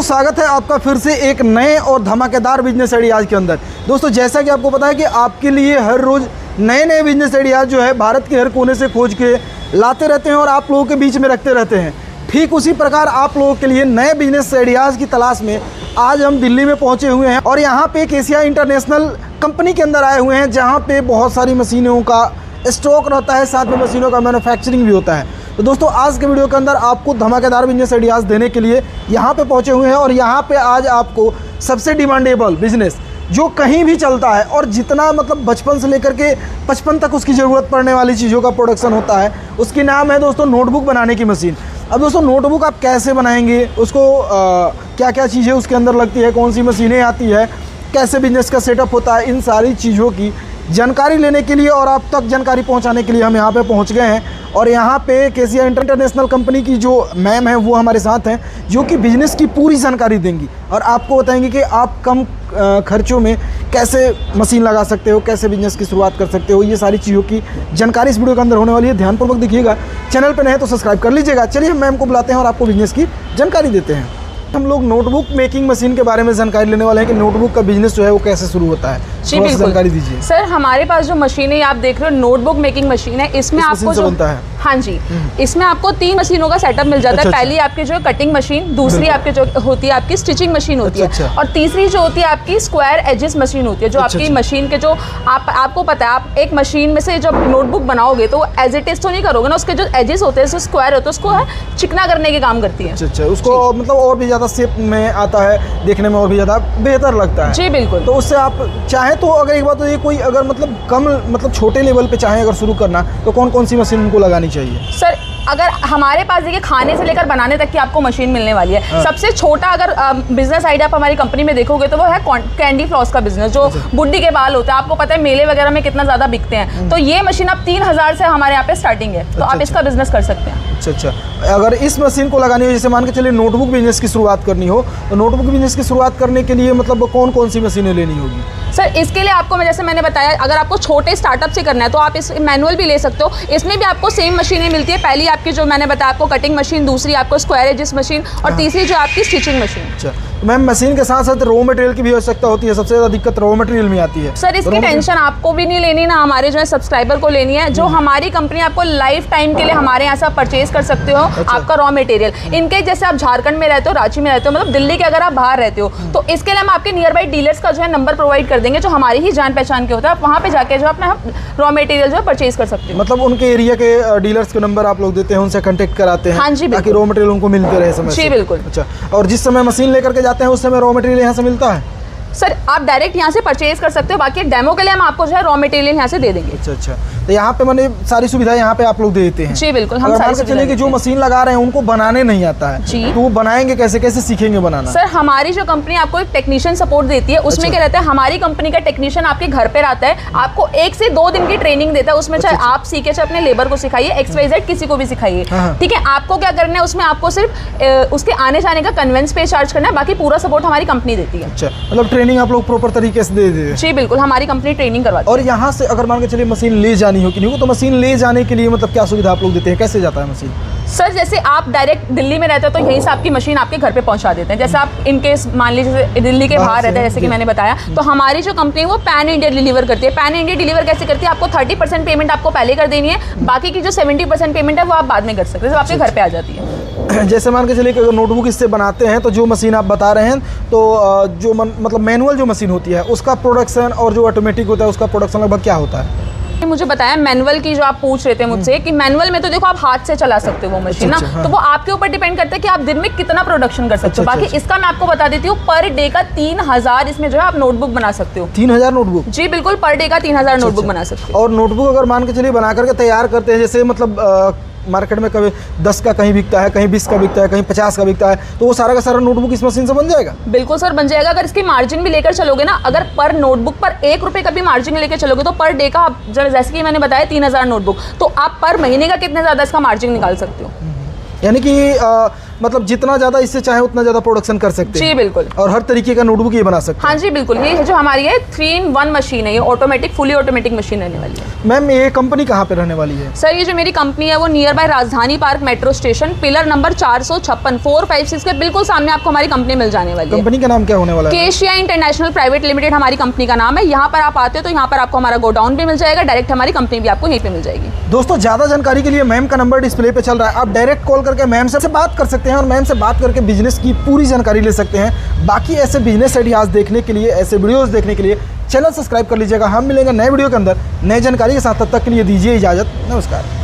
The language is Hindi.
स्वागत है आपका फिर से एक नए और धमाकेदार बिजनेस आइडियाज़ के अंदर। दोस्तों जैसा कि आपको पता है कि आपके लिए हर रोज़ नए नए बिजनेस आइडियाज़ जो है भारत के हर कोने से खोज के लाते रहते हैं और आप लोगों के बीच में रखते रहते हैं। ठीक उसी प्रकार आप लोगों के लिए नए बिजनेस आइडियाज़ की तलाश में आज हम दिल्ली में पहुँचे हुए हैं और यहाँ पे एक एशिया इंटरनेशनल कंपनी के अंदर आए हुए हैं जहाँ पे बहुत सारी मशीनों का स्टॉक रहता है, साथ में मशीनों का मैन्युफैक्चरिंग भी होता है। तो दोस्तों आज के वीडियो के अंदर आपको धमाकेदार बिजनेस आइडियाज़ देने के लिए यहाँ पे पहुँचे हुए हैं और यहाँ पे आज आपको सबसे डिमांडेबल बिजनेस जो कहीं भी चलता है और जितना मतलब बचपन से लेकर के 55 तक उसकी ज़रूरत पड़ने वाली चीज़ों का प्रोडक्शन होता है, उसकी नाम है दोस्तों नोटबुक बनाने की मशीन। अब दोस्तों नोटबुक आप कैसे बनाएंगे, उसको क्या क्या चीज़ें उसके अंदर लगती है, कौन सी मशीनें आती है, कैसे बिजनेस का सेटअप होता है, इन सारी चीज़ों की जानकारी लेने के लिए और आप तक जानकारी पहुंचाने के लिए हम यहां पे पहुंच गए हैं। और यहां पे एशिया इंटरनेशनल कंपनी की जो मैम है वो हमारे साथ हैं, जो कि बिज़नेस की पूरी जानकारी देंगी और आपको बताएंगे कि आप कम खर्चों में कैसे मशीन लगा सकते हो, कैसे बिजनेस की शुरुआत कर सकते हो। ये सारी चीज़ों की जानकारी इस वीडियो के अंदर होने वाली है, ध्यानपूर्वक देखिएगा। चैनल पर नए तो सब्सक्राइब कर लीजिएगा। चलिए हम मैम को बुलाते हैं और आपको बिजनेस की जानकारी देते हैं। हम लोग नोटबुक मेकिंग मशीन के बारे में जानकारी लेने वाले हैं कि नोटबुक का बिजनेस जो है वो कैसे शुरू होता है। जी बिल्कुल, जानकारी दीजिए सर। हमारे पास जो मशीन है आप देख रहे हो नोटबुक मेकिंग मशीन है। इसमें आपको जो बनता है, हाँ जी, इसमें आपको 3 मशीनों का सेटअप मिल जाता है। पहली आपकी जो कटिंग मशीन, दूसरी आपकी जो होती है आपकी स्टिचिंग मशीन होती है और तीसरी जो होती है आपकी स्क्वायर एजेस मशीन होती है। जो आपकी मशीन के जो आपको पता है, आप एक मशीन में से जब नोटबुक बनाओगे तो एज इट इज तो नहीं करोगे ना, उसके जो एजेस होते हैं स्क्वायर होते हैं उसको चिकना करने के काम करती है। अच्छा, उसको मतलब और भी ज़्यादा शेप में आता है, देखने में और भी ज़्यादा बेहतर लगता है। जी बिल्कुल। तो उससे आप चाहें तो अगर एक बात तो ये कोई अगर मतलब कम मतलब छोटे लेवल पे चाहें अगर शुरू करना तो कौन कौन सी मशीन उनको लगानी चाहिए? सर अगर हमारे पास देखिए खाने से लेकर बनाने तक की आपको मशीन मिलने वाली है। सबसे छोटा अगर बिजनेस आइडिया आप हमारी कंपनी में देखोगे तो वो है कैंडी फ्लॉस का बिजनेस, जो बुड्ढी के बाल होते हैं। आपको पता है मेले वगैरह में कितना ज़्यादा बिकते हैं। तो ये मशीन आप 3000 से हमारे यहाँ पे स्टार्टिंग है, तो आप इसका बिजनेस कर सकते हैं। अच्छा, अगर इस मशीन को लगानी हो, जैसे मान के चलिए नोटबुक बिजनेस की शुरुआत करनी हो, तो नोटबुक बिजनेस की शुरुआत करने के लिए मतलब कौन कौन सी मशीनें लेनी होगी? सर इसके लिए आपको मैं जैसे मैंने बताया, अगर आपको छोटे स्टार्टअप से करना है तो आप इस मैनुअल भी ले सकते हो। इसमें भी आपको सेम मशीनें मिलती है। पहली आपकी जो मैंने बताया आपको कटिंग मशीन, दूसरी आपको स्क्वायर एजेस मशीन और तीसरी जो आपकी स्टिचिंग मशीन। अच्छा मैम, मशीन के साथ साथ रॉ मटेरियल की भी आवश्यकता होती है। सबसे ज़्यादा दिक्कत रॉ मटेरियल में आती है। सर इसकी टेंशन आपको भी नहीं लेनी, ना हमारे जो है सब्सक्राइबर को लेनी है। जो हमारी कंपनी आपको लाइफ टाइम के लिए हमारे यहाँ से आप परचेज कर सकते हो। आपका रॉ मटेरियल इनके जैसे आप झारखंड में रहते हो, रांची में रहते हो, मतलब दिल्ली के अगर आप बाहर रहते हो तो इसके लिए हम आपके नियर बाई डीलर्स का जो है नंबर प्रोवाइड कर देंगे, जो हमारी ही जान पहचान के होता है। आप वहाँ पे जाके जो अपना रॉ मटेरियल जो है परचेज कर सकते हो। मतलब उनके एरिया के डीलर्स के नंबर आप लोग देते हैं, उनसे कांटेक्ट कराते हैं। हाँ जी, ताकि रॉ मटेरियल उनको मिलते रहे समय से। जी बिल्कुल। अच्छा, और जिस समय मशीन लेकर के जाते हैं उस समय रॉ मटेरियल यहाँ से मिलता है? सर आप डायरेक्ट यहाँ से परचेज कर सकते हो, बाकी डेमो के लिए हम आपको जो है रॉ मटेरियल यहाँ से दे देंगे। अच्छा, तो यहाँ पे मैंने सारी सुविधा यहाँ पे आप लोग देते हैं? जी बिल्कुल, हम सारी सुविधा चलिए कि जो मशीन लगा रहे हैं उनको बनाने नहीं आता है जी, तो वो बनाएंगे कैसे, कैसे सीखेंगे बनाना? सर हमारी जो कंपनी आपको एक टेक्नीशियन सपोर्ट देती है। उसमें क्या रहता है, हमारी कंपनी का टेक्नीशियन आपके घर पे आता है, आपको 1 से 2 दिन की ट्रेनिंग देता है। उसमें चाहे आप सीखे, चाहे अपने लेबर को सिखाइए, XYZ किसी को भी सिखाइए, ठीक है। आपको क्या करना है, उसमें आपको सिर्फ उसके आने जाने का कन्वेंस पे चार्ज करना है, बाकी पूरा सपोर्ट हमारी कंपनी देती है। अच्छा, मतलब ट्रेनिंग आप लोग प्रॉपर तरीके से दे देते? जी बिल्कुल, हमारी कंपनी ट्रेनिंग करवाती है। और यहाँ से अगर मान के चलिए मशीन ले जानी हो कि नहीं हो, तो मशीन ले जाने के लिए मतलब क्या सुविधा आप लोग देते हैं, कैसे जाता है मशीन? सर जैसे आप डायरेक्ट दिल्ली में रहते हो तो यहीं से आपकी मशीन आपके घर पे पहुंचा देते हैं। जैसे आप इनकेस मान लीजिए दिल्ली के बाहर रहते हैं, जैसे कि मैंने बताया, तो हमारी जो कंपनी है वो पैन इंडिया डिलीवर करती है। पैन इंडिया डिलीवर कैसे करती है, आपको 30% पेमेंट आपको पहले कर देनी है, बाकी की जो 70% पेमेंट है वो आप बाद में कर सकते हैं, आपके घर पे आ जाती है। जैसे मान के चलिए कि अगर नोटबुक इससे बनाते हैं तो जो मशीन आप बता रहे हैं, तो जो मतलब मैनुअल जो मशीन होती है उसका प्रोडक्शन और जो ऑटोमेटिक होता है उसका प्रोडक्शन लगभग क्या होता है? मुझे बताया मैनुअल की जो आप पूछ रहे थे मुझसे कि मैनुअल में तो देखो आप हाथ से चला सकते हो वो मशीन ना, तो वो आपके ऊपर डिपेंड करता है कि आप दिन में कितना प्रोडक्शन कर सकते हो। बाकी इसका मैं आपको बता देती हूँ, पर डे का 3000 इसमें जो है आप नोटबुक बना सकते हो। 3000 नोटबुक? जी बिल्कुल, पर डे का 3000 नोटबुक बना सकते हो। और नोटबुक अगर मान के चलिए बना करके तैयार करते हैं, जैसे मतलब मार्केट में कभी 10 का कहीं बिकता है, कहीं 20 का बिकता है, कहीं 50 का बिकता है, तो वो सारा का सारा नोटबुक इस मशीन से बन जाएगा? बिल्कुल सर बन जाएगा। अगर इसकी मार्जिन भी लेकर चलोगे ना, अगर पर नोटबुक पर 1 रुपये का भी मार्जिन लेकर चलोगे तो पर डे का आप जैसे कि मैंने बताया 3000 नोटबुक, तो आप पर महीने का कितने ज़्यादा इसका मार्जिन निकाल सकते हो। यानी कि मतलब जितना ज़्यादा इससे चाहे उतना ज़्यादा प्रोडक्शन कर सकते हैं। जी बिल्कुल। और हर तरीके का नोटबुक ये बना सकते हैं। हाँ जी बिल्कुल, ये जो हमारी है 3-in-1 मशीन है, ये ऑटोमेटिक फुली ऑटोमेटिक मशीन रहने वाली है। मैम ये कंपनी कहाँ पे रहने वाली है? सर ये जो मेरी कंपनी है वो नियर बाय राजधानी park metro station, pillar number 456 456 के बिल्कुल सामने आपको हमारी कंपनी मिल जाने वाली है। कंपनी का नाम क्या होने वाला है? केशिया इंटरनेशनल प्राइवेट लिमिटेड हमारी कंपनी का नाम है। यहाँ पर आप आते हो तो यहाँ पर आपको हमारा गोडाउन भी मिल जाएगा, डायरेक्ट हमारी कंपनी भी आपको यहीं पे मिल जाएगी। दोस्तों ज़्यादा जानकारी के लिए मैम का नंबर डिस्प्ले पे चल रहा है, आप डायरेक्ट कॉल करके मैम से बात कर सकते हैं और मैम से बात करके बिजनेस की पूरी जानकारी ले सकते हैं। बाकी ऐसे बिजनेस आइडियाज़ देखने के लिए, ऐसे वीडियोस देखने के लिए चैनल सब्सक्राइब कर लीजिएगा। हम मिलेंगे नए वीडियो के अंदर नई जानकारी के साथ, तब तक के लिए दीजिए इजाज़त। नमस्कार।